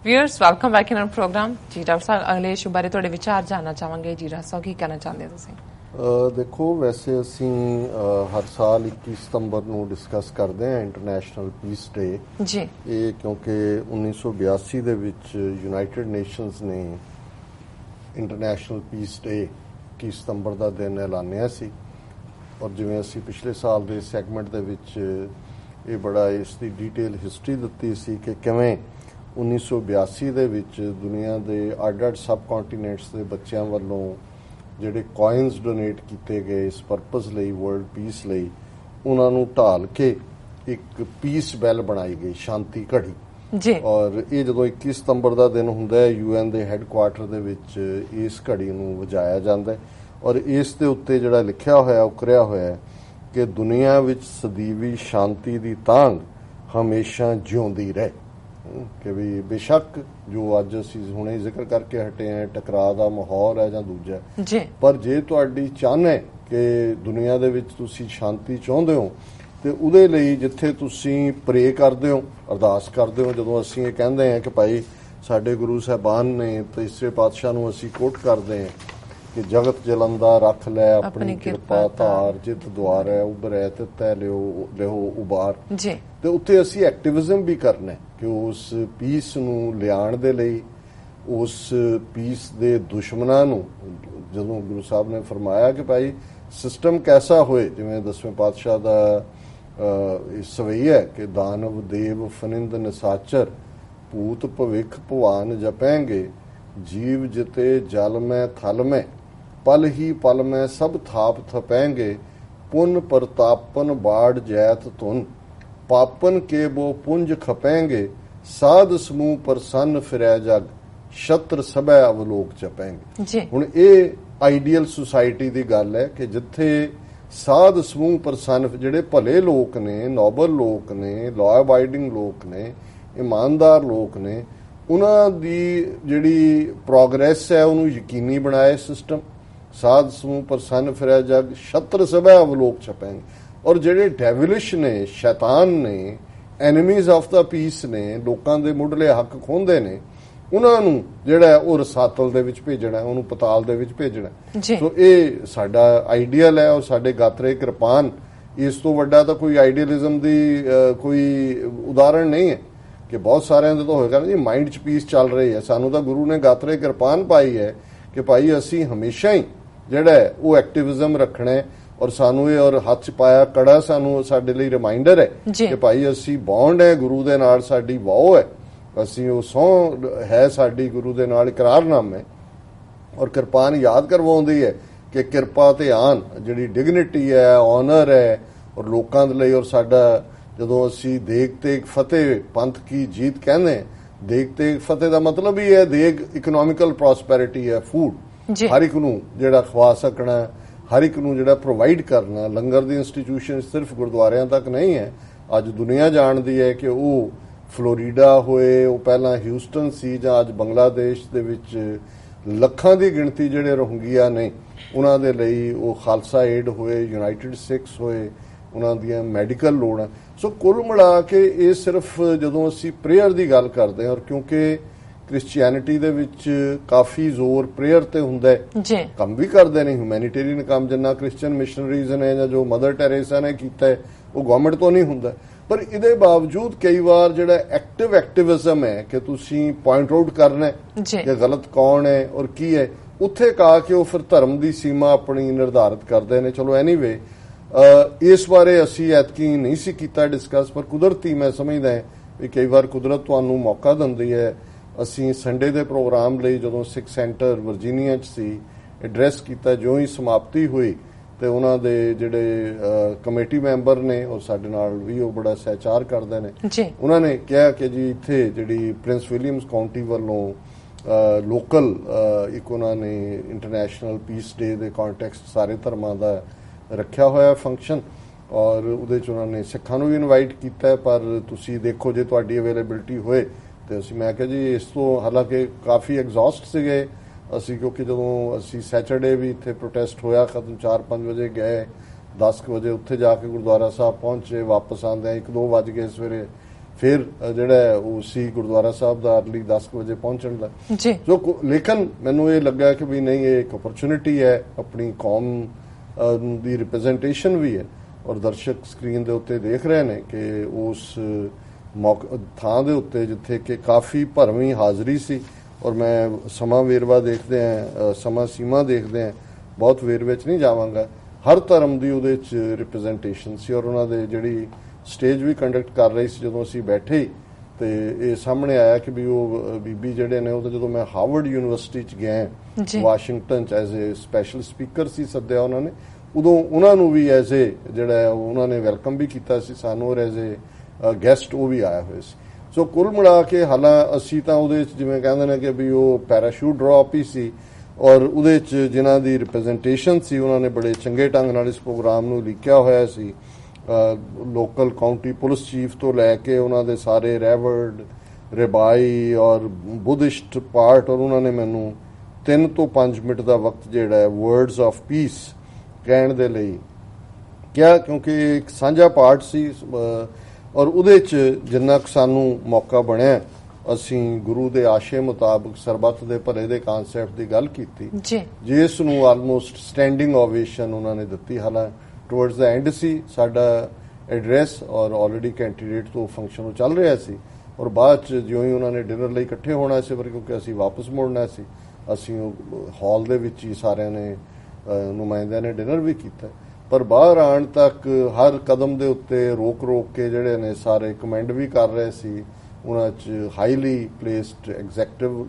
Viewers welcome back in our program. जी doctor साहब अगले इशू बारे थोड़े विचार जानना चाहांगे। जी डॉक्टर साहब की कहना चाहते हो तुसीं? देखो वैसे ਅਸੀਂ ਹਰ ਸਾਲ 21 ਸਤੰਬਰ ਨੂੰ ਡਿਸਕਸ ਕਰਦੇ ਹਾਂ ਇੰਟਰਨੈਸ਼ਨਲ ਪੀਸ ਡੇ ਜੀ। ਇਹ ਕਿਉਂਕਿ 1982 ਦੇ ਵਿੱਚ ਯੂਨਾਈਟਿਡ ਨੇਸ਼ਨਸ ਨੇ ਇੰਟਰਨੈਸ਼ਨਲ ਪੀਸ ਡੇ 21 ਸਤੰਬਰ ਦਾ ਦਿਨ ਐਲਾਨਿਆ ਸੀ ਔਰ ਜਿਵੇਂ ਅਸੀਂ ਪਿਛਲੇ ਸਾਲ ਦੇ ਸੈਗਮੈਂਟ ਦੇ ਵਿੱਚ ਇਹ ਬੜਾ ਇਸ ਦੀ ਡਿਟੇਲ ਹਿਸਟਰੀ ਦਿੱਤੀ ਸੀ ਕਿ ਕਿਵੇਂ 1982 ਦੇ ਵਿੱਚ ਦੁਨੀਆ ਦੇ ਅੱਡ-ਅੱਡ ਸਬ ਕੰਟੀਨੈਂਟਸ ਦੇ ਬੱਚਿਆਂ ਵੱਲੋਂ ਜਿਹੜੇ ਕੋਇਨਸ ਡੋਨੇਟ ਕੀਤੇ ਗਏ ਇਸ ਪਰਪਸ ਲਈ ਵਰਲਡ ਪੀਸ ਲਈ ਉਹਨਾਂ ਨੂੰ ਢਾਲ ਕੇ ਇੱਕ ਪੀਸ ਬੈਲ ਬਣਾਈ ਗਈ ਸ਼ਾਂਤੀ ਘੜੀ ਜੀ। ਔਰ ਇਹ ਜਦੋਂ 21 ਸਤੰਬਰ ਦਾ ਦਿਨ ਹੁੰਦਾ ਹੈ UN ਦੇ ਹੈੱਡਕੁਆਰਟਰ ਦੇ ਵਿੱਚ ਇਸ ਘੜੀ ਨੂੰ ਵਜਾਇਆ ਜਾਂਦਾ ਔਰ ਇਸ ਦੇ ਉੱਤੇ ਜਿਹੜਾ ਲਿਖਿਆ ਹੋਇਆ ਉਕਰਿਆ ਹੋਇਆ ਕਿ ਦੁਨੀਆ ਵਿੱਚ ਸਦੀਵੀ ਸ਼ਾਂਤੀ ਦੀ ਤਾਂਘ ਹਮੇਸ਼ਾ ਜਿਉਂਦੀ ਰਹੇ ਕਿ ਵੀ ਬੇਸ਼ੱਕ ਜੋ ਅੱਜ ਅਸੀਂ ਹੁਣੇ ਜ਼ਿਕਰ ਕਰਕੇ ਹਟੇ ਹਾਂ ਟਕਰਾਅ ਦਾ ਮਾਹੌਲ ਹੈ ਜਾਂ ਦੂਜਾ ਜੀ, ਪਰ ਜੇ ਤੁਹਾਡੀ ਚਾਹਨਾ ਹੈ ਕਿ ਦੁਨੀਆ ਦੇ ਵਿੱਚ ਤੁਸੀਂ ਸ਼ਾਂਤੀ ਚਾਹੁੰਦੇ ਹੋ ਤੇ ਉਹਦੇ ਲਈ ਜਿੱਥੇ ਤੁਸੀਂ ਪ੍ਰੇ ਕਰਦੇ ਹੋ ਅਰਦਾਸ ਕਰਦੇ ਹੋ ਜਦੋਂ ਅਸੀਂ ਇਹ ਕਹਿੰਦੇ ਹਾਂ ਕਿ ਭਾਈ ਸਾਡੇ ਗੁਰੂ ਸਾਹਿਬਾਨ ਨੇ ਤੀਸਰੇ ਪਾਤਸ਼ਾਹ ਨੂੰ ਅਸੀਂ ਕੋਟ ਕਰਦੇ ਹਾਂ ਕਿ ਜਗਤ ਜਲੰਦਾ ਰੱਖ ਲੈ ਆਪਣੀ ਕਿਰਪਾ ਧਾਰ ਜਿਤ ਦੁਆਰੈ ਉਭਰੈ ਤੇ ਤੈ ਲਿਓ ਉਬਾਰ ਜੀ। ਤੇ ਉੱਥੇ ਅਸੀਂ ਐਕਟਿਵਿਜ਼ਮ ਵੀ ਕਰਨਾ ਕਿ ਉਸ ਪੀਸ ਨੂੰ ਲਿਆਉਣ ਦੇ ਲਈ ਉਸ ਪੀਸ ਦੇ ਦੁਸ਼ਮਣਾਂ ਨੂੰ ਜਦੋਂ ਗੁਰੂ ਸਾਹਿਬ ਨੇ ਫਰਮਾਇਆ ਕਿ ਭਾਈ ਸਿਸਟਮ ਕੈਸਾ ਹੋਏ ਜਿਵੇਂ 10ਵੇਂ ਪਾਤਸ਼ਾਹ ਦਾ ਸਵਈ ਹੈ ਕਿ ਦਾਨਵ ਦੇਵ ਫਨਿੰਦ ਨਿਸਾਚਰ ਭੂਤ ਭਵਿੱਖ ਭਵਾਨ ਜਪੈਂਗੇ ਜੀਵ ਜਿਤੇ ਜਲ ਮੈਂ ਥਲ ਮੈਂ ਪਲ ਹੀ ਪਲ ਮੈਂ ਸਭ ਥਾਪ ਥਪੈਂਗੇ ਪੁਨ ਪ੍ਰਤਾਪਨ ਬਾੜ ਜੈਤ ਧੁਨ ਪਾਪਨ ਕੇ ਬੋ ਪੁੰਜ ਖਪੈਂਗੇ ਸਾਧ ਸਮੂਹ ਪ੍ਰਸੰਨ ਫਿਰੈ ਜਗ ਛਤਰ ਸਭੈ ਅਵਲੋਕ ਜਪੈਂਗੇ। ਹੁਣ ਇਹ ਆਈਡੀਅਲ ਸੁਸਾਇਟੀ ਦੀ ਗੱਲ ਹੈ ਕਿ ਜਿੱਥੇ ਸਾਧ ਸਮੂਹ ਪ੍ਰਸੰਨ ਜਿਹੜੇ ਭਲੇ ਲੋਕ ਨੇ ਨੋਬਲ ਲੋਕ ਨੇ ਲਾਅ ਅਬਾਈਡਿੰਗ ਲੋਕ ਨੇ ਇਮਾਨਦਾਰ ਲੋਕ ਨੇ ਉਹਨਾਂ ਦੀ ਜਿਹੜੀ ਪ੍ਰੋਗਰੈਸ ਹੈ ਉਹਨੂੰ ਯਕੀਨੀ ਬਣਾਏ ਸਿਸਟਮ ਸਾਧ ਸਮੂਹ ਪ੍ਰਸੰਨ ਫਿਰੈ ਜਗ ਛਤਰ ਸਭੈ ਅਵਲੋਕ ਛਪੈਂਗੇ ਔਰ ਜਿਹੜੇ ਡੈਵਿਲਿਸ਼ ਨੇ ਸ਼ੈਤਾਨ ਨੇ ਐਨੀਮੀਜ਼ ਆਫ ਦਾ ਪੀਸ ਨੇ ਲੋਕਾਂ ਦੇ ਮੁੱਢਲੇ ਹੱਕ ਖੋਹਦੇ ਨੇ ਉਹਨਾਂ ਨੂੰ ਜਿਹੜਾ ਉਹ ਰਸਾਤਲ ਦੇ ਵਿੱਚ ਭੇਜਣਾ ਉਹਨੂੰ ਪਤਾਲ ਦੇ ਵਿੱਚ ਭੇਜਣਾ। ਸੋ ਇਹ ਸਾਡਾ ਆਈਡੀਅਲ ਹੈ ਔਰ ਸਾਡੇ ਗਾਤਰੇ ਕਿਰਪਾਨ ਇਸ ਤੋਂ ਵੱਡਾ ਤਾਂ ਕੋਈ ਆਈਡੀਅਲਿਜ਼ਮ ਦੀ ਕੋਈ ਉਦਾਹਰਣ ਨਹੀਂ ਹੈ ਕਿ ਬਹੁਤ ਸਾਰਿਆਂ ਦੇ ਤਾਂ ਹੋਏਗਾ ਨਾ ਜੀ ਮਾਈਂਡ 'ਚ ਪੀਸ ਚੱਲ ਰਹੀ ਹੈ। ਸਾਨੂੰ ਤਾਂ ਗੁਰੂ ਨੇ ਗਾਤਰੇ ਕਿਰਪਾਨ ਪਾਈ ਹੈ ਕਿ ਭਾਈ ਅਸੀਂ ਹਮੇਸ਼ਾ ਹੀ ਜਿਹੜਾ ਉਹ ਐਕਟਿਵਿਜ਼ਮ ਰੱਖਣਾ ਔਰ ਸਾਨੂੰ ਇਹ ਔਰ ਹੱਥ 'ਚ ਪਾਇਆ ਕੜਾ ਸਾਨੂੰ ਸਾਡੇ ਲਈ ਰਿਮਾਈਂਡਰ ਹੈ ਕਿ ਭਾਈ ਅਸੀਂ ਬੌਂਡ ਹੈ ਗੁਰੂ ਦੇ ਨਾਲ ਸਾਡੀ ਵਾਓ ਹੈ ਅਸੀਂ ਉਹ ਸਹੁੰ ਹੈ ਸਾਡੀ ਗੁਰੂ ਦੇ ਨਾਲ ਇਕਰਾਰਨਾਮਾ ਹੈ ਔਰ ਕਿਰਪਾਨ ਯਾਦ ਕਰਵਾਉਂਦੀ ਹੈ ਕਿ ਕਿਰਪਾ ਤੇ ਆਨ ਜਿਹੜੀ ਡਿਗਨਿਟੀ ਹੈ ਆਨਰ ਹੈ ਔਰ ਲੋਕਾਂ ਦੇ ਲਈ ਔਰ ਸਾਡਾ ਜਦੋਂ ਅਸੀਂ ਦੇਗ ਤੇ ਫਤਿਹ ਪੰਥ ਕੀ ਜੀਤ ਕਹਿੰਦੇ ਦੇਗ ਤੇ ਫਤਿਹ ਦਾ ਮਤਲਬ ਹੀ ਹੈ ਦੇਗ ਇਕਨੋਮਿਕਲ ਪ੍ਰੋਸਪੈਰਿਟੀ ਹੈ ਫੂਡ ਹਰ ਇੱਕ ਨੂੰ ਜਿਹੜਾ ਖਵਾ ਸਕਣਾ ਹਰ ਇੱਕ ਨੂੰ ਜਿਹੜਾ ਪ੍ਰੋਵਾਈਡ ਕਰਨਾ ਲੰਗਰ ਦੀ ਇੰਸਟੀਟਿਊਸ਼ਨ ਸਿਰਫ ਗੁਰਦੁਆਰਿਆਂ ਤੱਕ ਨਹੀਂ ਹੈ ਅੱਜ ਦੁਨੀਆ ਜਾਣਦੀ ਹੈ ਕਿ ਉਹ ਫਲੋਰੀਡਾ ਹੋਏ ਉਹ ਪਹਿਲਾਂ ਹਿਊਸਟਨ ਸੀ ਜਾਂ ਅੱਜ ਬੰਗਲਾਦੇਸ਼ ਦੇ ਵਿੱਚ ਲੱਖਾਂ ਦੀ ਗਿਣਤੀ ਜਿਹੜੇ ਰੋਹਿੰਗਿਆ ਨੇ ਉਹਨਾਂ ਦੇ ਲਈ ਉਹ ਖਾਲਸਾ ਏਡ ਹੋਏ ਯੂਨਾਈਟਿਡ ਸਿੱਖਸ ਹੋਏ ਉਹਨਾਂ ਦੀਆਂ ਮੈਡੀਕਲ ਲੋੜਾਂ। ਸੋ ਕੁੱਲ ਮਿਲਾ ਕੇ ਇਹ ਸਿਰਫ ਜਦੋਂ ਅਸੀਂ ਪ੍ਰੇਅਰ ਦੀ ਗੱਲ ਕਰਦੇ ਹਾਂ ਔਰ ਕਿਉਂਕਿ ਕ੍ਰਿਸਚੀਅਨਿਟੀ ਦੇ ਵਿੱਚ ਕਾਫੀ ਜ਼ੋਰ ਪ੍ਰੇਅਰ ਤੇ ਹੁੰਦਾ ਹੈ ਕੰਮ ਵੀ ਕਰਦੇ ਨੇ ਹਿਊਮੈਨਿਟੇਰੀਅਨ ਕੰਮ ਜਿੰਨਾ ਕ੍ਰਿਸਚੀਅਨ ਮਿਸ਼ਨਰੀਜ਼ ਨੇ ਜਾਂ ਜੋ ਮਦਰ ਟੈਰੇਸਾ ਨੇ ਕੀਤਾ ਹੈ ਉਹ ਗਵਰਨਮੈਂਟ ਤੋਂ ਨਹੀਂ ਹੁੰਦਾ ਪਰ ਇਹਦੇ ਬਾਵਜੂਦ ਕਈ ਵਾਰ ਜਿਹੜਾ ਐਕਟਿਵਿਜ਼ਮ ਹੈ ਕਿ ਤੁਸੀਂ ਪੁਆਇੰਟ ਆਊਟ ਕਰਨਾ ਕਿ ਗਲਤ ਕੌਣ ਹੈ ਔਰ ਕੀ ਹੈ ਉੱਥੇ ਕਾ ਕੇ ਉਹ ਫਿਰ ਧਰਮ ਦੀ ਸੀਮਾ ਆਪਣੀ ਨਿਰਧਾਰਿਤ ਕਰਦੇ ਨੇ। ਚਲੋ ਐਨੀਵੇ ਇਸ ਬਾਰੇ ਅਸੀਂ ਐਤਕੀ ਨਹੀਂ ਸੀ ਕੀਤਾ ਡਿਸਕਸ ਪਰ ਕੁਦਰਤੀ ਮੈਂ ਸਮਝਦਾ ਵੀ ਕਈ ਵਾਰ ਕੁਦਰਤ ਤੁਹਾਨੂੰ ਮੌਕਾ ਦਿੰਦੀ ਹੈ। ਅਸੀਂ ਸੰਡੇ ਦੇ ਪ੍ਰੋਗਰਾਮ ਲਈ ਜਦੋਂ ਸਿੱਖ ਸੈਂਟਰ ਵਰਜੀਨੀਆ 'ਚ ਸੀ ਐਡਰੈਸ ਕੀਤਾ ਜਿਉਂ ਹੀ ਸਮਾਪਤੀ ਹੋਈ ਤੇ ਉਹਨਾਂ ਦੇ ਜਿਹੜੇ ਕਮੇਟੀ ਮੈਂਬਰ ਨੇ ਉਹ ਸਾਡੇ ਨਾਲ ਵੀ ਉਹ ਬੜਾ ਸਹਿਚਾਰ ਕਰਦੇ ਨੇ ਉਹਨਾਂ ਨੇ ਕਿਹਾ ਕਿ ਜੀ ਇੱਥੇ ਜਿਹੜੀ ਪ੍ਰਿੰਸ ਵਿਲੀਅਮਸ ਕਾਉਂਟੀ ਵੱਲੋਂ ਲੋਕਲ ਇੱਕ ਉਹਨਾਂ ਨੇ ਇੰਟਰਨੈਸ਼ਨਲ ਪੀਸ ਡੇ ਦੇ ਕੰਟੈਕਸਟ ਸਾਰੇ ਧਰਮਾਂ ਦਾ ਰੱਖਿਆ ਹੋਇਆ ਫੰਕਸ਼ਨ ਔਰ ਉਹਦੇ 'ਚ ਉਹਨਾਂ ਨੇ ਸਿੱਖਾਂ ਨੂੰ ਵੀ ਇਨਵਾਈਟ ਕੀਤਾ ਪਰ ਤੁਸੀਂ ਦੇਖੋ ਜੇ ਤੁਹਾਡੀ ਅਵੇਲੇਬਿਲਿਟੀ ਹੋਏ ਤੇ ਅਸੀਂ ਮੈਂ ਕਿਹਾ ਜੀ ਇਸ ਤੋਂ ਹਾਲਾਂਕਿ ਕਾਫੀ ਐਗਜ਼ੌਸਟ ਸੀਗੇ ਅਸੀਂ ਕਿਉਂਕਿ ਜਦੋਂ ਅਸੀਂ ਸੈਚਰਡੇ ਵੀ ਇੱਥੇ ਪ੍ਰੋਟੈਸਟ ਹੋਇਆ ਖਤਮ 4-5 ਵਜੇ ਗਏ 10 ਵਜੇ ਉੱਥੇ ਜਾ ਕੇ ਗੁਰਦੁਆਰਾ ਸਾਹਿਬ ਪਹੁੰਚੇ ਵਾਪਸ ਆਉਂਦੇ 1-2 ਵੱਜ ਗਏ ਸਵੇਰੇ ਫਿਰ ਜਿਹੜਾ ਉਹ ਸੀ ਗੁਰਦੁਆਰਾ ਸਾਹਿਬ ਦਾ ਅਰਲੀ 10 ਵਜੇ ਪਹੁੰਚਣ ਦਾ ਜੀ। ਸੋ ਲੇਕਿਨ ਮੈਨੂੰ ਇਹ ਲੱਗਾ ਕਿ ਵੀ ਨਹੀਂ, ਇਹ ਇੱਕ ਅਪਰਚੂਨਿਟੀ ਹੈ, ਆਪਣੀ ਕੌਮ ਦੀ ਰਿਪਰੈਜ਼ੈਂਟੇਸ਼ਨ ਵੀ ਹੈ ਔਰ ਦਰਸ਼ਕ ਸਕਰੀਨ ਦੇ ਉੱਤੇ ਦੇਖ ਰਹੇ ਨੇ ਕਿ ਉਸ ਥਾਂ ਦੇ ਉੱਤੇ ਜਿੱਥੇ ਕਿ ਕਾਫੀ ਭਰਵੀਂ ਹਾਜ਼ਰੀ ਸੀ ਔਰ ਮੈਂ ਸਮਾਂ ਵੇਰਵਾ ਦੇਖਦੇ ਆ, ਸਮਾਂ ਸੀਮਾ ਦੇਖਦੇ ਆ, ਬਹੁਤ ਵੇਰਵੇ 'ਚ ਨਹੀਂ ਜਾਵਾਂਗਾ, ਹਰ ਧਰਮ ਦੀ ਉਹਦੇ 'ਚ ਰਿਪਰੈਜ਼ੈਂਟੇਸ਼ਨ ਸੀ ਔਰ ਉਹਨਾਂ ਦੇ ਜਿਹੜੀ ਸਟੇਜ ਵੀ ਕੰਡਕਟ ਕਰ ਰਹੀ ਸੀ ਜਦੋਂ ਅਸੀਂ ਬੈਠੇ ਤੇ ਇਹ ਸਾਹਮਣੇ ਆਇਆ ਕਿ ਵੀ ਉਹ ਬੀਬੀ ਜਿਹੜੇ ਨੇ ਉਹ ਤਾਂ ਜਦੋਂ ਮੈਂ ਹਾਰਵਰਡ ਯੂਨੀਵਰਸਿਟੀ 'ਚ ਗਿਆ ਵਾਸ਼ਿੰਗਟਨ 'ਚ ਐਜ਼ ਏ ਸਪੈਸ਼ਲ ਸਪੀਕਰ ਸੀ ਸੱਦਿਆ ਉਹਨਾਂ ਨੇ, ਉਦੋਂ ਉਹਨਾਂ ਨੂੰ ਵੀ ਐਜ਼ ਏ ਜਿਹੜਾ ਉਹਨਾਂ ਨੇ ਵੈਲਕਮ ਵੀ ਕੀਤਾ ਸੀ ਸਾਨੂੰ ਔਰ ਐਜ਼ ਏ ਗੈਸਟ ਉਹ ਵੀ ਆਇਆ ਹੋਏ ਸੀ। ਸੋ ਕੁੱਲ ਮਿਲਾ ਕੇ ਹਾਲਾਂ ਅਸੀਂ ਤਾਂ ਉਹਦੇ 'ਚ ਜਿਵੇਂ ਕਹਿੰਦੇ ਨੇ ਕਿ ਵੀ ਉਹ ਪੈਰਾਸ਼ੂਟ ਡ੍ਰੌਪ ਹੀ ਸੀ ਔਰ ਉਹਦੇ 'ਚ ਜਿਨ੍ਹਾਂ ਦੀ ਰਿਪਰੈਜ਼ੈਂਟੇਸ਼ਨ ਸੀ ਉਹਨਾਂ ਨੇ ਬੜੇ ਚੰਗੇ ਢੰਗ ਨਾਲ ਇਸ ਪ੍ਰੋਗਰਾਮ ਨੂੰ ਲਿਖਿਆ ਹੋਇਆ ਸੀ। ਲੋਕਲ ਕਾਉਂਟੀ ਪੁਲਿਸ ਚੀਫ ਤੋਂ ਲੈ ਕੇ ਉਹਨਾਂ ਦੇ ਸਾਰੇ ਰੈਵਰਡ ਰਿਬਾਈ ਔਰ ਬੁੱਧਿਸਟ ਪਾਰਟ ਔਰ ਉਹਨਾਂ ਨੇ ਮੈਨੂੰ 3 ਤੋਂ 5 ਮਿੰਟ ਦਾ ਵਕਤ ਜਿਹੜਾ ਹੈ ਵਰਡਸ ਆਫ ਪੀਸ ਕਹਿਣ ਦੇ ਲਈ ਕਿਹਾ, ਕਿਉਂਕਿ ਇੱਕ ਸਾਂਝਾ ਪਾਰਟ ਸੀ ਔਰ ਉਹਦੇ 'ਚ ਜਿੰਨਾ ਕੁ ਸਾਨੂੰ ਮੌਕਾ ਬਣਿਆ ਅਸੀਂ ਗੁਰੂ ਦੇ ਆਸ਼ੇ ਮੁਤਾਬਕ ਸਰਬੱਤ ਦੇ ਭਲੇ ਦੇ ਕਨਸੈਪਟ ਦੀ ਗੱਲ ਕੀਤੀ ਜਿਸ ਨੂੰ ਆਲਮੋਸਟ ਸਟੈਂਡਿੰਗ ਓਵੇਸ਼ਨ ਉਹਨਾਂ ਨੇ ਦਿੱਤੀ। ਹਾਲਾਂ ਟੁਵਰਡਸ ਦਾ ਐਂਡ ਸੀ ਸਾਡਾ ਐਡਰੈਸ ਔਰ ਆਲਰੇਡੀ ਕੈਂਡੀਡੇਟ ਤੋਂ ਫੰਕਸ਼ਨ ਚੱਲ ਰਿਹਾ ਸੀ ਔਰ ਬਾਅਦ 'ਚ ਜਿਉਂ ਹੀ ਉਹਨਾਂ ਨੇ ਡਿਨਰ ਲਈ ਇਕੱਠੇ ਹੋਣਾ ਸੀ ਪਰ ਕਿਉਂਕਿ ਅਸੀਂ ਵਾਪਸ ਮੁੜਨਾ ਸੀ ਅਸੀਂ ਹਾਲ ਦੇ ਵਿੱਚ ਹੀ ਸਾਰਿਆਂ ਨੇ ਨੁਮਾਇੰਦਿਆਂ ਨੇ ਡਿਨਰ ਵੀ ਕੀਤਾ ਪਰ ਬਾਹਰ ਆਉਣ ਤੱਕ ਹਰ ਕਦਮ ਦੇ ਉੱਤੇ ਰੋਕ ਕੇ ਜਿਹੜੇ ਨੇ ਸਾਰੇ ਕਮੈਂਡ ਵੀ ਕਰ ਰਹੇ ਸੀ। ਉਹਨਾਂ 'ਚ ਹਾਈਲੀ ਪਲੇਸਡ ਐਗਜ਼ੈਕਟਿਵ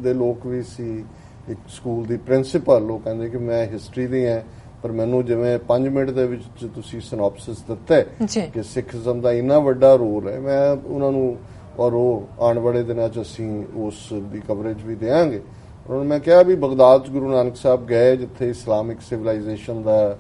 ਦੇ ਲੋਕ ਵੀ ਸੀ, ਇੱਕ ਸਕੂਲ ਦੀ ਪ੍ਰਿੰਸੀਪਲ ਉਹ ਕਹਿੰਦੇ ਕਿ ਮੈਂ ਹਿਸਟਰੀ ਦੀ ਹਾਂ ਪਰ ਮੈਨੂੰ ਜਿਵੇਂ 5 ਮਿੰਟ ਦੇ ਵਿੱਚ ਤੁਸੀਂ ਸਿਨੋਪਸਿਸ ਦਿੱਤਾ ਕਿ ਸਿੱਖੀਜ਼ਮ ਦਾ ਇੰਨਾ ਵੱਡਾ ਰੋਲ ਹੈ, ਮੈਂ ਉਹਨਾਂ ਨੂੰ ਔਰ ਉਹ ਆਉਣ ਵਾਲੇ ਦਿਨਾਂ 'ਚ ਅਸੀਂ ਉਸ ਦੀ ਕਵਰੇਜ ਵੀ ਦੇਵਾਂਗੇ। ਉਹਨਾਂ ਨੂੰ ਮੈਂ ਕਿਹਾ ਵੀ ਬਗਦਾਦ 'ਚ ਗੁਰੂ ਨਾਨਕ ਸਾਹਿਬ ਗਏ ਜਿੱਥੇ ਇਸਲਾਮਿਕ ਸਿਵਲਾਈਜੇਸ਼ਨ ਦਾ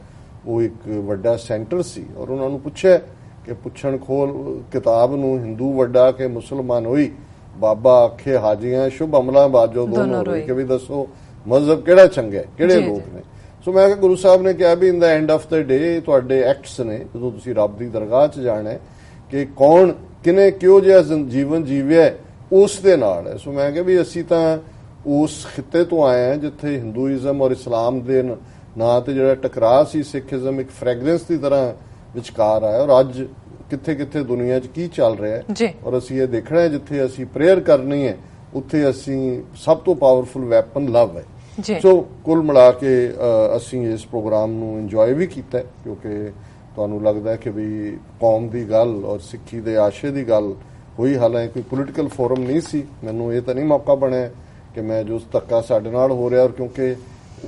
ਉਹ ਇੱਕ ਵੱਡਾ ਸੈਂਟਰ ਸੀ ਔਰ ਉਹਨਾਂ ਨੂੰ ਪੁੱਛਿਆ ਕਿ ਪੁੱਛਣ ਖੋਲ ਕਿਤਾਬ ਨੂੰ ਹਿੰਦੂ ਵੱਡਾ ਕਿ ਮੁਸਲਮਾਨ ਹੋਈ, ਬਾਬਾ ਆਖੇ ਹਾਜੀਆਂ ਸ਼ੁਭ ਅਮਲਾਂ ਬਾਜੋ ਦੋਨੋਂ ਹੋਈ ਕਿ ਵੀ ਦੱਸੋ ਮਜ਼ਹਬ ਕਿਹੜਾ ਚੰਗਾ ਕਿਹੜੇ ਲੋਕ ਨੇ। ਸੋ ਮੈਂ ਕਿਹਾ ਗੁਰੂ ਸਾਹਿਬ ਨੇ ਕਿਹਾ ਵੀ ਇਨ ਦਾ ਐਂਡ ਆਫ ਦਾ ਡੇ ਤੁਹਾਡੇ ਐਕਟਸ ਨੇ ਜਦੋਂ ਤੁਸੀਂ ਰੱਬ ਦੀ ਦਰਗਾਹ 'ਚ ਜਾਣਾ ਕਿ ਕੌਣ ਕਿਨੇ ਕਿਉਂ ਜਿਹਾ ਜੀਵਨ ਜੀਵਿਆ ਉਸ ਦੇ ਨਾਲ ਹੈ। ਸੋ ਮੈਂ ਕਿਹਾ ਵੀ ਅਸੀਂ ਤਾਂ ਉਸ ਖਿੱਤੇ ਤੋਂ ਆਏ ਹਾਂ ਜਿੱਥੇ ਹਿੰਦੂਇਜ਼ਮ ਔਰ ਇਸਲਾਮ ਦੇ ਨਾਂ ਤੇ ਜਿਹੜਾ ਟਕਰਾਅ ਸੀ ਸਿੱਖੀਜ਼ਮ ਇੱਕ ਫ੍ਰੈਗਰੈਂਸ ਦੀ ਤਰ੍ਹਾਂ ਵਿਚਕਾਰ ਆਇਆ ਔਰ ਅੱਜ ਕਿੱਥੇ ਕਿੱਥੇ ਦੁਨੀਆ 'ਚ ਕੀ ਚੱਲ ਰਿਹਾ ਹੈ ਔਰ ਅਸੀਂ ਇਹ ਦੇਖਣਾ ਹੈ ਜਿੱਥੇ ਅਸੀਂ ਪ੍ਰੇਅਰ ਕਰਨੀ ਹੈ ਉੱਥੇ ਅਸੀਂ ਸਭ ਤੋਂ ਪਾਵਰਫੁਲ ਵੈਪਨ ਲਵ ਹੈ। ਸੋ ਕੁੱਲ ਮਿਲਾ ਕੇ ਅਸੀਂ ਇਸ ਪ੍ਰੋਗਰਾਮ ਨੂੰ ਇੰਜੋਏ ਵੀ ਕੀਤਾ ਕਿਉਂਕਿ ਤੁਹਾਨੂੰ ਲੱਗਦਾ ਹੈ ਕਿ ਵੀ ਕੌਮ ਦੀ ਗੱਲ ਔਰ ਸਿੱਖੀ ਦੇ ਆਸ਼ੇ ਦੀ ਗੱਲ ਹੋਈ, ਹਾਲਾਂਕਿ ਕੋਈ ਪੋਲੀਟੀਕਲ ਫੋਰਮ ਨਹੀਂ ਸੀ। ਮੈਨੂੰ ਇਹ ਤਾਂ ਨਹੀਂ ਮੌਕਾ ਬਣਿਆ ਕਿ ਮੈਂ ਜੋ ਧੱਕਾ ਸਾਡੇ ਨਾਲ ਹੋ ਰਿਹਾ ਔਰ ਕਿਉਂਕਿ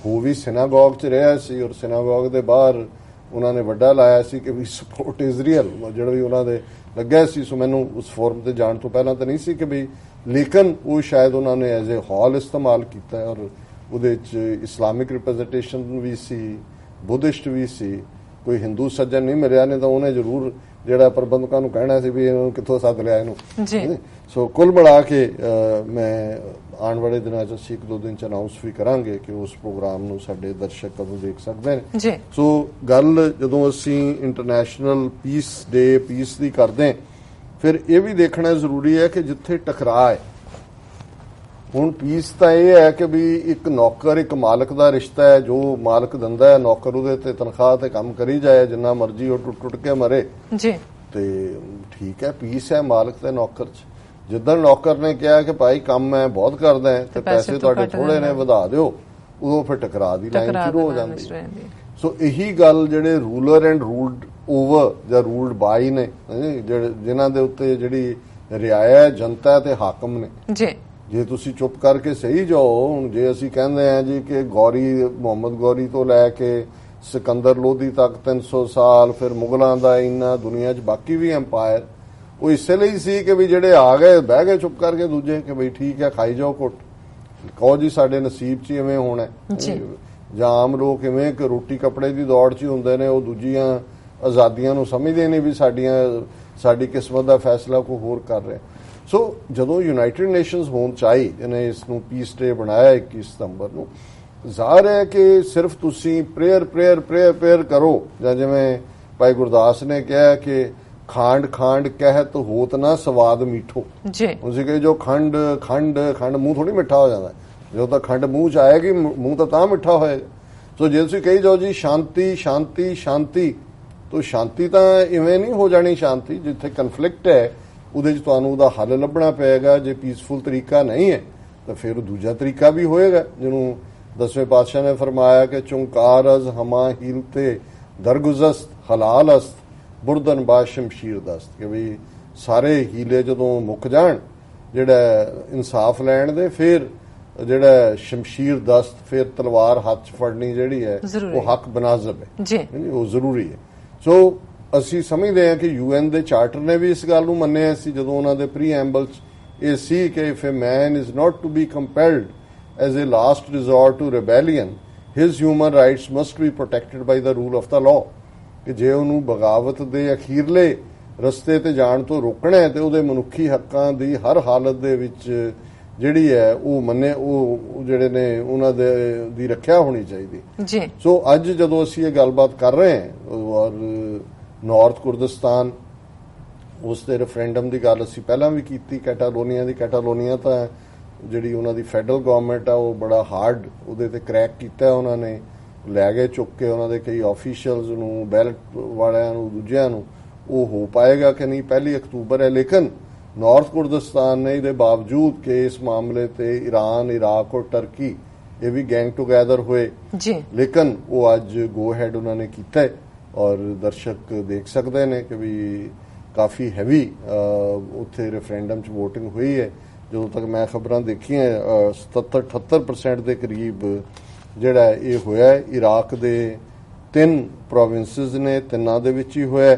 ਉਹ ਵੀ ਸਿਨਾਗੋਗ 'ਚ ਰਿਹਾ ਸੀ ਔਰ ਸਿਨਾਗੋਗ ਦੇ ਬਾਹਰ ਉਹਨਾਂ ਨੇ ਵੱਡਾ ਲਾਇਆ ਸੀ ਕਿ ਵੀ ਸਪੋਰਟ ਇਜ਼ਰਾਈਲ ਜਿਹੜਾ ਵੀ ਉਹਨਾਂ ਦੇ ਲੱਗਿਆ ਸੀ। ਸੋ ਮੈਨੂੰ ਉਸ ਫੋਰਮ ਤੇ ਜਾਣ ਤੋਂ ਪਹਿਲਾਂ ਤਾਂ ਨਹੀਂ ਸੀ ਕਿ ਵੀ ਲੇਕਿਨ ਉਹ ਸ਼ਾਇਦ ਉਹਨਾਂ ਨੇ ਐਜ਼ ਏ ਹਾਲ ਇਸਤੇਮਾਲ ਕੀਤਾ ਔਰ ਉਹਦੇ 'ਚ ਇਸਲਾਮਿਕ ਰਿਪਰੈਜ਼ੈਂਟੇਸ਼ਨ ਵੀ ਸੀ, ਬੁੱਧਿਸਟ ਵੀ ਸੀ, ਕੋਈ ਹਿੰਦੂ ਸੱਜਣ ਨਹੀਂ ਮਿਲਿਆ ਨੇ ਤਾਂ ਉਹਨੇ ਜ਼ਰੂਰ ਜਿਹੜਾ ਪ੍ਰਬੰਧਕਾਂ ਨੂੰ ਕਹਿਣਾ ਸੀ ਵੀ ਇਹਨਾਂ ਨੂੰ ਕਿੱਥੋਂ ਸੱਦ ਲਿਆ ਇਹਨੂੰ। ਸੋ ਕੁੱਲ ਮਿਲਾ ਕੇ ਮੈਂ ਆਉਣ ਵਾਲੇ ਦਿਨਾਂ 'ਚ ਅਸੀਂ 1-2 ਦਿਨ 'ਚ ਅਨਾਉਂਸ ਵੀ ਕਰਾਂਗੇ ਕਿ ਉਸ ਪ੍ਰੋਗਰਾਮ ਨੂੰ ਸਾਡੇ ਦਰਸ਼ਕ ਕਦੋਂ ਦੇਖ ਸਕਦੇ ਨੇ। ਸੋ ਗੱਲ ਜਦੋਂ ਅਸੀਂ ਇੰਟਰਨੈਸ਼ਨਲ ਪੀਸ ਡੇ ਪੀਸ ਦੀ ਕਰਦੇ ਫਿਰ ਇਹ ਵੀ ਦੇਖਣਾ ਜ਼ਰੂਰੀ ਹੈ ਕਿ ਜਿੱਥੇ ਟਕਰਾਅ ਹੈ ਹੁਣ ਪੀਸ ਤਾਂ ਇਹ ਹੈ ਕਿ ਵੀ ਇੱਕ ਨੌਕਰ ਇੱਕ ਮਾਲਕ ਦਾ ਰਿਸ਼ਤਾ ਹੈ, ਜੋ ਮਾਲਕ ਦਿੰਦਾ ਹੈ ਨੌਕਰ ਉਹਦੇ ਤੇ ਤਨਖਾਹ ਤੇ ਕੰਮ ਕਰੀ ਜਾਏ ਜਿੰਨਾ ਮਰਜ਼ੀ ਉਹ ਟੁੱਟ ਕੇ ਮਰੇ ਤੇ ਠੀਕ ਹੈ ਪੀਸ ਹੈ ਮਾਲਕ ਤੇ ਨੌਕਰ 'ਚ। ਜਿੱਦਣ ਨੌਕਰ ਨੇ ਕਿਹਾ ਕਿ ਭਾਈ ਕੰਮ ਮੈਂ ਬਹੁਤ ਕਰਦਾ ਤੇ ਪੈਸੇ ਤੁਹਾਡੇ ਥੋੜੇ ਨੇ ਵਧਾ ਦਿਓ ਉਦੋਂ ਫਿਰ ਟਕਰਾਅ ਦੀ ਲਾਈਨ ਸ਼ੁਰੂ ਹੋ ਜਾਂਦੀ। ਸੋ ਇਹੀ ਗੱਲ ਜਿਹੜੇ ਰੂਲਰ ਐਂਡ ਰੂਲਡ ਓਵਰ ਜਾਂ ਰੂਲਡ ਬਾਈ ਨੇ ਜਿਨ੍ਹਾਂ ਦੇ ਉੱਤੇ ਜਿਹੜੀ ਰਿਆਇਆ ਜਨਤਾ ਤੇ ਹਾਕਮ ਨੇ ਜੇ ਤੁਸੀਂ ਚੁੱਪ ਕਰਕੇ ਸਹੀ ਜਾਓ। ਹੁਣ ਜੇ ਅਸੀਂ ਕਹਿੰਦੇ ਆ ਜੀ ਕਿ ਗੌਰੀ ਮੁਹੰਮਦ ਗੌਰੀ ਤੋਂ ਲੈ ਕੇ ਸਿਕੰਦਰ ਲੋਧੀ ਤੱਕ 300 ਸਾਲ ਫਿਰ ਮੁਗਲਾਂ ਦਾ ਇੰਨਾ ਦੁਨੀਆ 'ਚ ਬਾਕੀ ਵੀ ਐਮਪਾਇਰ ਉਹ ਇਸੇ ਲਈ ਸੀ ਕਿ ਵੀ ਜਿਹੜੇ ਆ ਗਏ ਬਹਿ ਗਏ ਚੁੱਪ ਕਰਕੇ ਦੂਜੇ ਕਿ ਬਈ ਠੀਕ ਹੈ ਖਾਈ ਜਾਓ ਕੁੱਟ ਕਹੋ ਜੀ ਸਾਡੇ ਨਸੀਬ 'ਚ ਇਵੇਂ ਹੋਣਾ ਜਾਂ ਆਮ ਲੋਕ ਇਵੇਂ ਕਿ ਰੋਟੀ ਕੱਪੜੇ ਦੀ ਦੌੜ 'ਚ ਹੀ ਹੁੰਦੇ ਨੇ ਉਹ ਦੂਜੀਆਂ ਆਜ਼ਾਦੀਆਂ ਨੂੰ ਸਮਝਦੇ ਨੇ ਵੀ ਸਾਡੀ ਕਿਸਮਤ ਦਾ ਫੈਸਲਾ ਕੋਈ ਹੋਰ ਕਰ ਰਿਹਾ। ਸੋ ਜਦੋਂ ਯੂਨਾਈਟਿਡ ਨੇਸ਼ਨਸ ਹੋਣ ਚਾਹੀ ਇਹਨੇ ਇਸ ਨੂੰ ਪੀਸ ਡੇ ਬਣਾਇਆ 21 ਸਤੰਬਰ ਨੂੰ ਜ਼ਾਹਰ ਹੈ ਕਿ ਸਿਰਫ ਤੁਸੀਂ ਪ੍ਰੇਅਰ ਕਰੋ ਜਾਂ ਜਿਵੇਂ ਭਾਈ ਗੁਰਦਾਸ ਨੇ ਕਿਹਾ ਕਿ ਖਾਂਡ ਖਾਂਡ ਕਹਿਤ ਹੋਤ ਨਾ ਸਵਾਦ ਮੀਠੋ ਜੀ ਤੁਸੀਂ ਕਹੇ ਜੋ ਖੰਡ ਖੰਡ ਖੰਡ ਮੂੰਹ ਥੋੜੀ ਮਿੱਠਾ ਹੋ ਜਾਂਦਾ ਜਦੋਂ ਤਾਂ ਖੰਡ ਮੂੰਹ ਚ ਆਏਗੀ ਮੂੰਹ ਤਾਂ ਮਿੱਠਾ ਹੋਏਗਾ ਸੋ ਜੇ ਤੁਸੀਂ ਕਹੀ ਜਾਓ ਜੀ ਸ਼ਾਂਤੀ ਸ਼ਾਂਤੀ ਸ਼ਾਂਤੀ ਤਾਂ ਸ਼ਾਂਤੀ ਤਾਂ ਇਵੇਂ ਨਹੀਂ ਹੋ ਜਾਣੀ ਸ਼ਾਂਤੀ ਜਿੱਥੇ ਕਨਫਲਿਕਟ ਹੈ ਉਹਦੇ 'ਚ ਤੁਹਾਨੂੰ ਉਹਦਾ ਹੱਲ ਲੱਭਣਾ ਪਏਗਾ ਜੇ ਪੀਸਫੁਲ ਤਰੀਕਾ ਨਹੀਂ ਹੈ ਤਾਂ ਫਿਰ ਦੂਜਾ ਤਰੀਕਾ ਵੀ ਹੋਏਗਾ ਜਿਹਨੂੰ 10ਵੇਂ ਪਾਤਸ਼ਾਹ ਨੇ ਫਰਮਾਇਆ ਕਿ ਚੁੰਕਾਰ ਅਜ਼ ਹਮਾ ਹੀਲ ਤੇ ਦਰਗੁਜ਼ਸਤ ਹਲਾਲ ਅਸਤ ਬੁਰਦਨ ਬਾ ਸ਼ਮਸ਼ੀਰ ਦਸਤ ਕਿ ਵੀ ਸਾਰੇ ਹੀਲੇ ਜਦੋਂ ਮੁੱਕ ਜਾਣ ਜਿਹੜਾ ਇਨਸਾਫ ਲੈਣ ਦੇ ਫਿਰ ਜਿਹੜਾ ਸ਼ਮਸ਼ੀਰ ਦਸਤ ਫਿਰ ਤਲਵਾਰ ਹੱਥ 'ਚ ਫੜਨੀ ਜਿਹੜੀ ਹੈ ਉਹ ਹੱਕ ਬਨਾਜ਼ਬ ਹੈ ਜੀ ਉਹ ਜ਼ਰੂਰੀ ਹੈ ਸੋ ਅਸੀਂ ਸਮਝਦੇ ਹਾਂ ਕਿ UN ਦੇ ਚਾਰਟਰ ਨੇ ਵੀ ਇਸ ਗੱਲ ਨੂੰ ਮੰਨਿਆ ਸੀ ਜਦੋਂ ਉਹਨਾਂ ਦੇ ਪ੍ਰੀਐਂਬਲ 'ਚ ਇਹ ਸੀ ਕਿ if a man is not to be compelled as a last resort to rebellion his human rights must be protected by the rule of the law ਕਿ ਜੇ ਉਹਨੂੰ ਬਗਾਵਤ ਦੇ ਅਖੀਰਲੇ ਰਸਤੇ ਤੇ ਜਾਣ ਤੋਂ ਰੋਕਣਾ ਹੈ ਤੇ ਉਹਦੇ ਮਨੁੱਖੀ ਹੱਕਾਂ ਦੀ ਹਰ ਹਾਲਤ ਦੇ ਵਿੱਚ ਜਿਹੜੀ ਹੈ ਉਹ ਮੰਨੇ ਉਹ ਜਿਹੜੇ ਨੇ ਉਹਨਾਂ ਦੇ ਦੀ ਰੱਖਿਆ ਹੋਣੀ ਚਾਹੀਦੀ ਜੀ ਸੋ ਅੱਜ ਜਦੋਂ ਅਸੀਂ ਇਹ ਗੱਲਬਾਤ ਕਰ ਰਹੇ ਹਾਂ ਔਰ ਨਾਰਥ ਕੁਰਦਿਸਤਾਨ ਉਸ ਦੇ ਰੈਫਰੈਂਡਮ ਦੀ ਗੱਲ ਅਸੀਂ ਪਹਿਲਾਂ ਵੀ ਕੀਤੀ ਕੈਟਾਲੋਨੀਆ ਤਾਂ ਜਿਹੜੀ ਉਹਨਾਂ ਦੀ ਫੈਡਰਲ ਗਵਰਨਮੈਂਟ ਆ ਉਹ ਬੜਾ ਹਾਰਡ ਉਹਦੇ ਤੇ ਕ੍ਰੈਕ ਕੀਤਾ ਉਹਨਾਂ ਨੇ ਲੈ ਗਏ ਚੁੱਕ ਕੇ ਉਹਨਾਂ ਦੇ ਕਈ ਆਫੀਸ਼ੀਅਲਸ ਨੂੰ ਬੈਲਟ ਵਾਲਿਆਂ ਨੂੰ ਦੂਜਿਆਂ ਨੂੰ ਉਹ ਹੋ ਪਾਏਗਾ ਕਿ ਨਹੀਂ 1 ਅਕਤੂਬਰ ਹੈ ਲੇਕਿਨ ਨਾਰਥ ਕੁਰਦਿਸਤਾਨ ਨੇ ਇਹਦੇ ਬਾਵਜੂਦ ਕਿ ਇਸ ਮਾਮਲੇ ਤੇ ਈਰਾਨ ਇਰਾਕ ਔਰ ਟਰਕੀ ਇਹ ਵੀ ਗੈਂਗ ਟੂਗੈਦਰ ਹੋਏ ਜੀ ਲੇਕਿਨ ਉਹ ਅੱਜ ਗੋ ਹੈਡ ਉਹਨਾਂ ਨੇ ਕੀਤਾ ਔਰ ਦਰਸ਼ਕ ਦੇਖ ਸਕਦੇ ਨੇ ਕਿ ਵੀ ਕਾਫੀ ਹੈਵੀ ਉੱਥੇ ਰੈਫਰੈਂਡਮ 'ਚ VOTING ਹੋਈ ਹੈ ਜਦੋਂ ਤੱਕ ਮੈਂ ਖਬਰਾਂ ਦੇਖੀਆਂ 77-78% ਦੇ ਕਰੀਬ ਜਿਹੜਾ ਇਹ ਹੋਇਆ ਇਰਾਕ ਦੇ 3 ਪ੍ਰੋਵਿੰਸਸ ਨੇ ਤਿੰਨਾਂ ਦੇ ਵਿੱਚ ਹੀ ਹੋਇਆ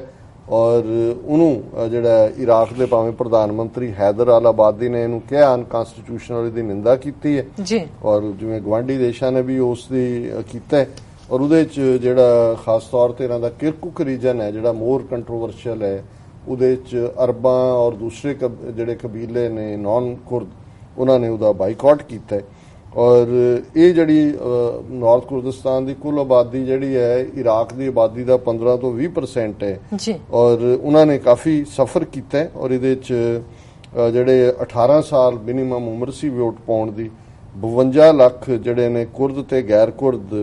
ਔਰ ਉਹਨੂੰ ਜਿਹੜਾ ਇਰਾਕ ਦੇ ਭਾਵੇਂ ਪ੍ਰਧਾਨ ਮੰਤਰੀ ਹੈਦਰ ਅਲ ਆਬਾਦੀ ਨੇ ਇਹਨੂੰ ਕਿਹਾ ਅਨਕਨਸਟੀਟਿਊਸ਼ਨਲ ਦੀ ਨਿੰਦਾ ਕੀਤੀ ਹੈ ਜੀ ਔਰ ਜਿਵੇਂ ਗਵਾਂਢੀ ਦੇਸ਼ਾਂ ਨੇ ਵੀ ਉਸ ਦੀ ਕੀਤਾ ਹੈ ਔਰ ਉਹਦੇ 'ਚ ਜਿਹੜਾ ਖਾਸ ਤੌਰ ਤੇ ਇਹਨਾਂ ਦਾ ਕਿਰਕੁਕ ਰੀਜਨ ਹੈ ਜਿਹੜਾ ਮੋਰ ਕੰਟਰੋਵਰਸ਼ੀਅਲ ਹੈ ਉਹਦੇ 'ਚ ਅਰਬਾਂ ਔਰ ਦੂਸਰੇ ਜਿਹੜੇ ਕਬੀਲੇ ਨੇ ਨਾਨ ਕੁਰਦ ਉਹਨਾਂ ਨੇ ਉਹਦਾ ਬਾਈਕਾਟ ਕੀਤਾ ਹੈ ਔਰ ਇਹ ਜਿਹੜੀ ਨਾਰਥ ਕੁਰਦਿਸਤਾਨ ਦੀ ਕੁੱਲ ਆਬਾਦੀ ਜਿਹੜੀ ਹੈ ਇਰਾਕ ਦੀ ਆਬਾਦੀ ਦਾ 15 ਤੋਂ 20% ਹੈ ਜੀ ਔਰ ਉਹਨਾਂ ਨੇ ਕਾਫੀ ਸਫਰ ਕੀਤਾ ਹੈ ਔਰ ਇਹਦੇ 'ਚ ਜਿਹੜੇ 18 ਸਾਲ ਮਿਨੀਮਮ ਉਮਰ ਸੀ ਵੋਟ ਪਾਉਣ ਦੀ 52 ਲੱਖ ਜਿਹੜੇ ਨੇ ਕੁਰਦ ਤੇ ਗੈਰ ਕੁਰਦ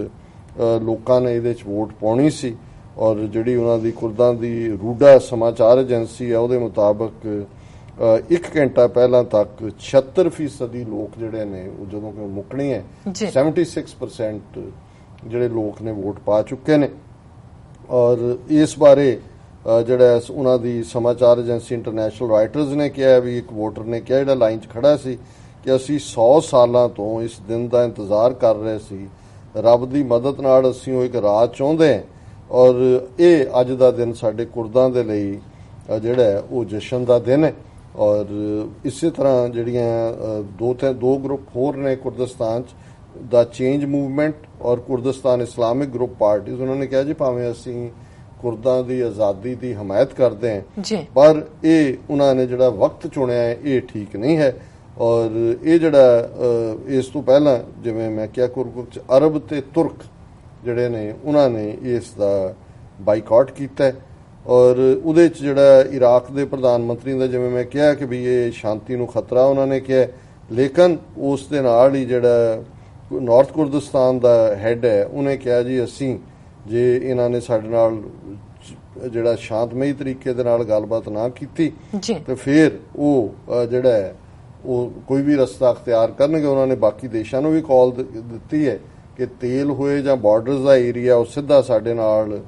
ਲੋਕਾਂ ਨੇ ਇਹਦੇ 'ਚ ਵੋਟ ਪਾਉਣੀ ਸੀ ਔਰ ਜਿਹੜੀ ਉਹਨਾਂ ਦੀ ਕੁਰਦਾਂ ਦੀ ਰੂਡਾ ਸਮਾਚਾਰ ਏਜੰਸੀ ਹੈ ਉਹਦੇ ਮੁਤਾਬਕ 1 ਘੰਟਾ ਪਹਿਲਾਂ ਤੱਕ 76% ਲੋਕ ਜਿਹੜੇ ਨੇ ਉਹ ਜਦੋਂ ਕਿ ਮੁੱਕਣੀ ਹੈ 76% ਜਿਹੜੇ ਲੋਕ ਨੇ ਵੋਟ ਪਾ ਚੁੱਕੇ ਨੇ ਔਰ ਇਸ ਬਾਰੇ ਜਿਹੜਾ ਉਹਨਾਂ ਦੀ ਸਮਾਚਾਰ ਏਜੰਸੀ ਇੰਟਰਨੈਸ਼ਨਲ ਰਾਈਟਰਸ ਨੇ ਕਿਹਾ ਵੀ ਇੱਕ ਵੋਟਰ ਨੇ ਕਿਹਾ ਜਿਹੜਾ ਲਾਈਨ 'ਚ ਖੜਾ ਸੀ ਕਿ ਅਸੀਂ 100 ਸਾਲਾਂ ਤੋਂ ਇਸ ਦਿਨ ਦਾ ਇੰਤਜ਼ਾਰ ਕਰ ਰਹੇ ਸੀ ਰੱਬ ਦੀ ਮਦਦ ਨਾਲ ਅਸੀਂ ਉਹ ਇੱਕ ਰਾਤ ਚਾਹੁੰਦੇ ਹਾਂ ਔਰ ਇਹ ਅੱਜ ਦਾ ਦਿਨ ਸਾਡੇ ਕੁਰਦਾਂ ਦੇ ਲਈ ਜਿਹੜਾ ਉਹ ਜਸ਼ਨ ਦਾ ਦਿਨ ਹੈ ਔਰ ਇਸੇ ਤਰ੍ਹਾਂ ਜਿਹੜੀਆਂ ਦੋ ਗਰੁੱਪ ਹੋਰ ਨੇ ਕੁਰਦਿਸਤਾਨ 'ਚ ਦਾ ਚੇਂਜ ਮੂਵਮੈਂਟ ਔਰ ਕੁਰਦਿਸਤਾਨ ਇਸਲਾਮਿਕ ਗਰੁੱਪ ਪਾਰਟੀਜ਼ ਉਹਨਾਂ ਨੇ ਕਿਹਾ ਜੀ ਭਾਵੇਂ ਅਸੀਂ ਕੁਰਦਾਂ ਦੀ ਆਜ਼ਾਦੀ ਦੀ ਹਮਾਇਤ ਕਰਦੇ ਹਾਂ ਪਰ ਇਹ ਉਹਨਾਂ ਨੇ ਜਿਹੜਾ ਵਕਤ ਚੁਣਿਆ ਹੈ ਇਹ ਠੀਕ ਨਹੀਂ ਹੈ ਔਰ ਇਹ ਜਿਹੜਾ ਇਸ ਤੋਂ ਪਹਿਲਾਂ ਜਿਵੇਂ ਮੈਂ ਕਿਹਾ ਕੁਰਕੁਕ 'ਚ ਅਰਬ ਤੇ ਤੁਰਕ ਜਿਹੜੇ ਨੇ ਉਹਨਾਂ ਨੇ ਇਸ ਦਾ ਬਾਈਕਾਟ ਕੀਤਾ ਹੈ ਔਰ ਉਹਦੇ 'ਚ ਜਿਹੜਾ ਇਰਾਕ ਦੇ ਪ੍ਰਧਾਨ ਮੰਤਰੀ ਦਾ ਜਿਵੇਂ ਮੈਂ ਕਿਹਾ ਕਿ ਵੀ ਇਹ ਸ਼ਾਂਤੀ ਨੂੰ ਖਤਰਾ ਉਹਨਾਂ ਨੇ ਕਿਹਾ ਲੇਕਿਨ ਉਸ ਦੇ ਨਾਲ ਹੀ ਜਿਹੜਾ ਨਾਰਥ ਕੁਰਦਿਸਤਾਨ ਦਾ ਹੈੱਡ ਹੈ ਉਹਨੇ ਕਿਹਾ ਜੀ ਅਸੀਂ ਜੇ ਇਹਨਾਂ ਨੇ ਸਾਡੇ ਨਾਲ ਜਿਹੜਾ ਸ਼ਾਂਤਮਈ ਤਰੀਕੇ ਦੇ ਨਾਲ ਗੱਲਬਾਤ ਨਾ ਕੀਤੀ ਤੇ ਫਿਰ ਉਹ ਜਿਹੜਾ ਹੈ ਉਹ ਕੋਈ ਵੀ ਰਸਤਾ ਅਖਤਿਆਰ ਕਰਨਗੇ ਉਹਨਾਂ ਨੇ ਬਾਕੀ ਦੇਸ਼ਾਂ ਨੂੰ ਵੀ ਕਾਲ ਦਿੱਤੀ ਹੈ ਕਿ ਤੇਲ ਹੋਏ ਜਾਂ ਬਾਰਡਰਸ ਦਾ ਏਰੀਆ ਉਹ ਸਿੱਧਾ ਸਾਡੇ ਨਾਲ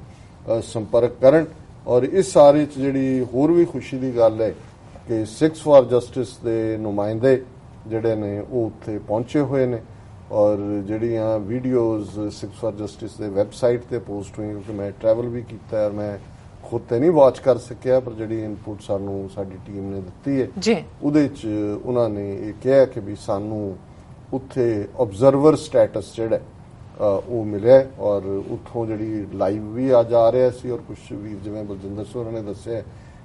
ਸੰਪਰਕ ਕਰਨ ਔਰ ਇਸ ਸਾਰੇ 'ਚ ਜਿਹੜੀ ਹੋਰ ਵੀ ਖੁਸ਼ੀ ਦੀ ਗੱਲ ਹੈ ਕਿ ਸਿੱਖਸ ਫਾਰ ਜਸਟਿਸ ਦੇ ਨੁਮਾਇੰਦੇ ਜਿਹੜੇ ਨੇ ਉਹ ਉੱਥੇ ਪਹੁੰਚੇ ਹੋਏ ਨੇ ਔਰ ਜਿਹੜੀਆਂ ਵੀਡੀਓਜ਼ ਸਿੱਖਸ ਫਾਰ ਜਸਟਿਸ ਦੇ ਵੈਬਸਾਈਟ ਤੇ ਪੋਸਟ ਹੋਈਆਂ ਕਿਉਂਕਿ ਮੈਂ ਟਰੈਵਲ ਵੀ ਕੀਤਾ ਔਰ ਮੈਂ ਖੁਦ ਤੇ ਨਹੀਂ ਵਾਚ ਕਰ ਸਕਿਆ ਪਰ ਜਿਹੜੀ ਇਨਪੁਟ ਸਾਨੂੰ ਸਾਡੀ ਟੀਮ ਨੇ ਦਿੱਤੀ ਹੈ ਉਹਦੇ 'ਚ ਉਹਨਾਂ ਨੇ ਇਹ ਕਿਹਾ ਕਿ ਵੀ ਸਾਨੂੰ ਉੱਥੇ ਆਬਜ਼ਰਵਰ ਸਟੇਟਸ ਜਿਹੜਾ ਉਹ ਮਿਲਿਆ ਔਰ ਉੱਥੋਂ ਜਿਹੜੀ ਲਾਈਵ ਵੀ ਅੱਜ ਆ ਰਿਹਾ ਸੀ ਔਰ ਕੁਝ ਵੀਰ ਜਿਵੇਂ ਬਲਜਿੰਦਰ ਸਿੰਘ ਨੇ ਦੱਸਿਆ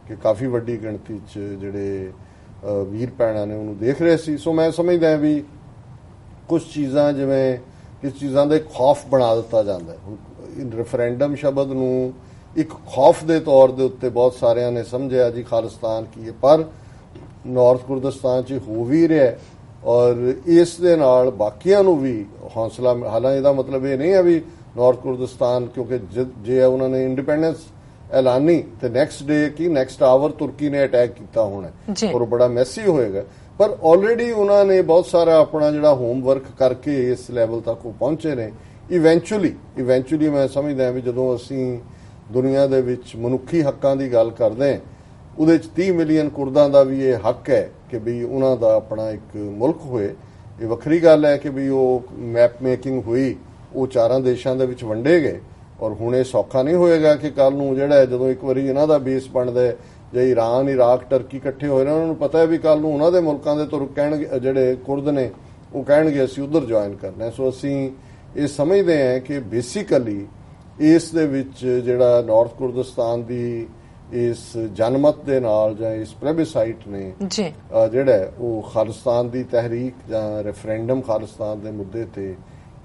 ਕਿ ਕਾਫੀ ਵੱਡੀ ਗਿਣਤੀ 'ਚ ਜਿਹੜੇ ਵੀਰ ਭੈਣਾਂ ਨੇ ਉਹਨੂੰ ਦੇਖ ਰਹੇ ਸੀ ਸੋ ਮੈਂ ਸਮਝਦਾ ਵੀ ਕੁਝ ਚੀਜ਼ਾਂ ਜਿਵੇਂ ਕਿਸ ਚੀਜ਼ਾਂ ਦਾ ਖੌਫ ਬਣਾ ਦਿੱਤਾ ਜਾਂਦਾ ਹੈ ਰੈਫਰੈਂਡਮ ਸ਼ਬਦ ਨੂੰ ਇੱਕ ਖੌਫ ਦੇ ਤੌਰ ਦੇ ਉੱਤੇ ਬਹੁਤ ਸਾਰਿਆਂ ਨੇ ਸਮਝਿਆ ਜੀ ਖਾਲਿਸਤਾਨ ਕੀ ਹੈ, ਪਰ ਨਾਰਥ ਕੁਰਦਿਸਤਾਨ 'ਚ ਹੋ ਵੀ ਰਿਹਾ ਔਰ ਇਸ ਦੇ ਨਾਲ ਬਾਕੀਆਂ ਨੂੰ ਵੀ ਹੌਸਲਾ। ਹਾਲਾਂਕਿ ਇਹਦਾ ਮਤਲਬ ਇਹ ਨਹੀਂ ਹੈ ਵੀ ਨਾਰਥ ਕੁਰਦਿਸਤਾਨ, ਕਿਉਂਕਿ ਜੇ ਉਹਨਾਂ ਨੇ ਇੰਡੀਪੈਂਡੈਂਸ ਐਲਾਨੀ ਤੇ ਨੈਕਸਟ ਡੇ ਕੀ ਨੈਕਸਟ ਆਵਰ ਤੁਰਕੀ ਨੇ ਅਟੈਕ ਕੀਤਾ ਹੋਣਾ ਔਰ ਬੜਾ ਮੈਸੀ ਹੋਏਗਾ, ਪਰ ਆਲਰੇਡੀ ਉਹਨਾਂ ਨੇ ਬਹੁਤ ਸਾਰਾ ਆਪਣਾ ਜਿਹੜਾ ਹੋਮਵਰਕ ਕਰਕੇ ਇਸ ਲੈਵਲ ਤੱਕ ਉਹ ਪਹੁੰਚੇ ਨੇ। ਇਵੈਂਚੁਅਲੀ ਮੈਂ ਸਮਝਦਾ ਵੀ ਜਦੋਂ ਅਸੀਂ ਦੁਨੀਆ ਦੇ ਵਿੱਚ ਮਨੁੱਖੀ ਹੱਕਾਂ ਦੀ ਗੱਲ ਕਰਦੇ ਹਾਂ, ਉਹਦੇ 'ਚ 30 ਮਿਲੀਅਨ ਕੁਰਦਾਂ ਦਾ ਵੀ ਇਹ ਹੱਕ ਹੈ ਕਿ ਵੀ ਉਹਨਾਂ ਦਾ ਆਪਣਾ ਇੱਕ ਮੁਲਕ ਹੋਏ। ਇਹ ਵੱਖਰੀ ਗੱਲ ਹੈ ਕਿ ਵੀ ਉਹ ਮੈਪ ਮੇਕਿੰਗ ਹੋਈ, ਉਹ 4 ਦੇਸ਼ਾਂ ਦੇ ਵਿੱਚ ਵੰਡੇ ਗਏ ਔਰ ਹੁਣ ਇਹ ਸੌਖਾ ਨਹੀਂ ਹੋਏਗਾ ਕਿ ਕੱਲ ਨੂੰ ਜਿਹੜਾ ਜਦੋਂ ਇੱਕ ਵਾਰੀ ਇਹਨਾਂ ਦਾ ਬੇਸ ਬਣਦਾ ਹੈ, ਜੇ ਈਰਾਨ, ਇਰਾਕ, ਟਰਕੀ ਇਕੱਠੇ ਹੋਏ ਨੇ, ਉਹਨਾਂ ਨੂੰ ਪਤਾ ਹੈ ਵੀ ਕੱਲ ਨੂੰ ਉਹਨਾਂ ਦੇ ਮੁਲਕਾਂ ਦੇ ਤੁਰਕ ਕਹਿਣਗੇ, ਜਿਹੜੇ ਕੁਰਦ ਨੇ ਉਹ ਕਹਿਣਗੇ ਅਸੀਂ ਉਧਰ ਜੁਆਇਨ ਕਰਨਾ। ਸੋ ਅਸੀਂ ਇਹ ਸਮਝਦੇ ਹਾਂ ਕਿ ਬੇਸਿਕਲੀ ਇਸ ਦੇ ਵਿੱਚ ਜਿਹੜਾ ਨਾਰਥ ਕੁਰਦਿਸਤਾਨ ਦੀ ਇਸ ਜਨਮਤ ਦੇ ਨਾਲ ਜਾਂ ਇਸ ਪਲੇਬਿਸਾਈਟ ਨੇ ਜਿਹੜਾ ਉਹ ਖਾਲਿਸਤਾਨ ਦੀ ਤਹਿਰੀਕ ਜਾਂ ਰੈਫਰੈਂਡਮ ਖਾਲਿਸਤਾਨ ਦੇ ਮੁੱਦੇ ਤੇ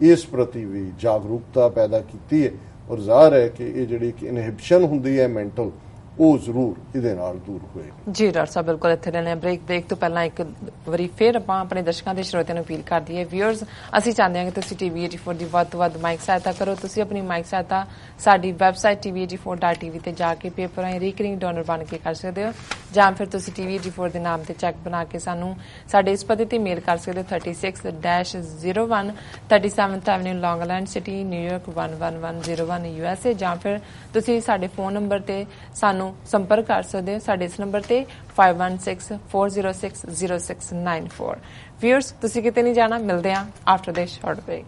ਇਸ ਪ੍ਰਤੀ ਵੀ ਜਾਗਰੂਕਤਾ ਪੈਦਾ ਕੀਤੀ ਹੈ ਔਰ ਜ਼ਾਹਰ ਹੈ ਕਿ ਇਹ ਜਿਹੜੀ ਇੱਕ ਇਨਹਿਬਿਸ਼ਨ ਹੁੰਦੀ ਹੈ ਮੈਂਟਲ, ਉਹ ਜ਼ਰੂਰ ਇਹਦੇ ਨਾਲ ਦੂਰ ਹੋਏਗੀ। ਜੀ ਡਾਕਟਰ ਸਾਹਿਬ, ਬਿਲਕੁਲ ਇੱਥੇ ਰਹਿਣੇ ਬ੍ਰੇਕ ਤੋਂ ਪਹਿਲਾਂ ਇੱਕ ਵਾਰੀ ਫਿਰ ਆਪਾਂ ਆਪਣੇ ਦਰਸ਼ਕਾਂ ਦੇ ਸਰੋਤਿਆਂ ਨੂੰ ਅਪੀਲ ਕਰ ਦਈਏ। ਵਿਊਅਰਸ, ਅਸੀਂ ਚਾਹੁੰਦੇ ਹਾਂ ਕਿ ਤੁਸੀਂ TV 84 ਦੀ ਵੱਧ ਤੋਂ ਵੱਧ ਮਾਈਕ ਸਹਾਇਤਾ ਕਰੋ। ਤੁਸੀਂ ਆਪਣੀ ਮਾਈਕ ਸਹਾਇਤਾ ਸਾਡੀ ਵੈਬਸਾਈਟ tv84.tv ਤੇ ਜਾ ਕੇ ਪੇਪਰ ਰਾਹੀਂ ਰੀਕਰਿੰਗ ਡੋਨਰ ਬਣ ਕੇ ਕਰ ਸਕਦੇ ਹੋ, ਜਾਂ ਫਿਰ ਤੁਸੀਂ TV 84 ਦੇ ਨਾਮ ਤੇ ਚੈੱਕ ਬਣਾ ਕੇ ਸਾਨੂੰ ਸਾਡੇ ਇਸ ਪਤੇ ਤੇ ਮੇਲ ਕਰ ਸਕਦੇ ਹੋ 36-01 37th ਐਵਨਿਊ ਲੌਂਗ ਆਈਲੈਂਡ ਸਿਟੀ, ਨਿਊਯਾਰਕ 11101 USA, ਜਾਂ ਫਿਰ ਤੁਸੀਂ ਸਾਡੇ ਫੋਨ ਨੰਬਰ ਤੇ ਸਾਨੂੰ ਸੰਪਰਕ ਕਰ ਸਕਦੇ ਹੋ ਸਾਡੇ ਇਸ ਨੰਬਰ ਤੇ 5164060694। ਵਿਊਅਰਸ, ਤੁਸੀਂ ਕਿਤੇ ਨਹੀਂ ਜਾਣਾ, ਮਿਲਦੇ ਹਾਂ ਆਫਟਰ ਦਿਸ ਸ਼ਾਰਟ ਬ੍ਰੇਕ।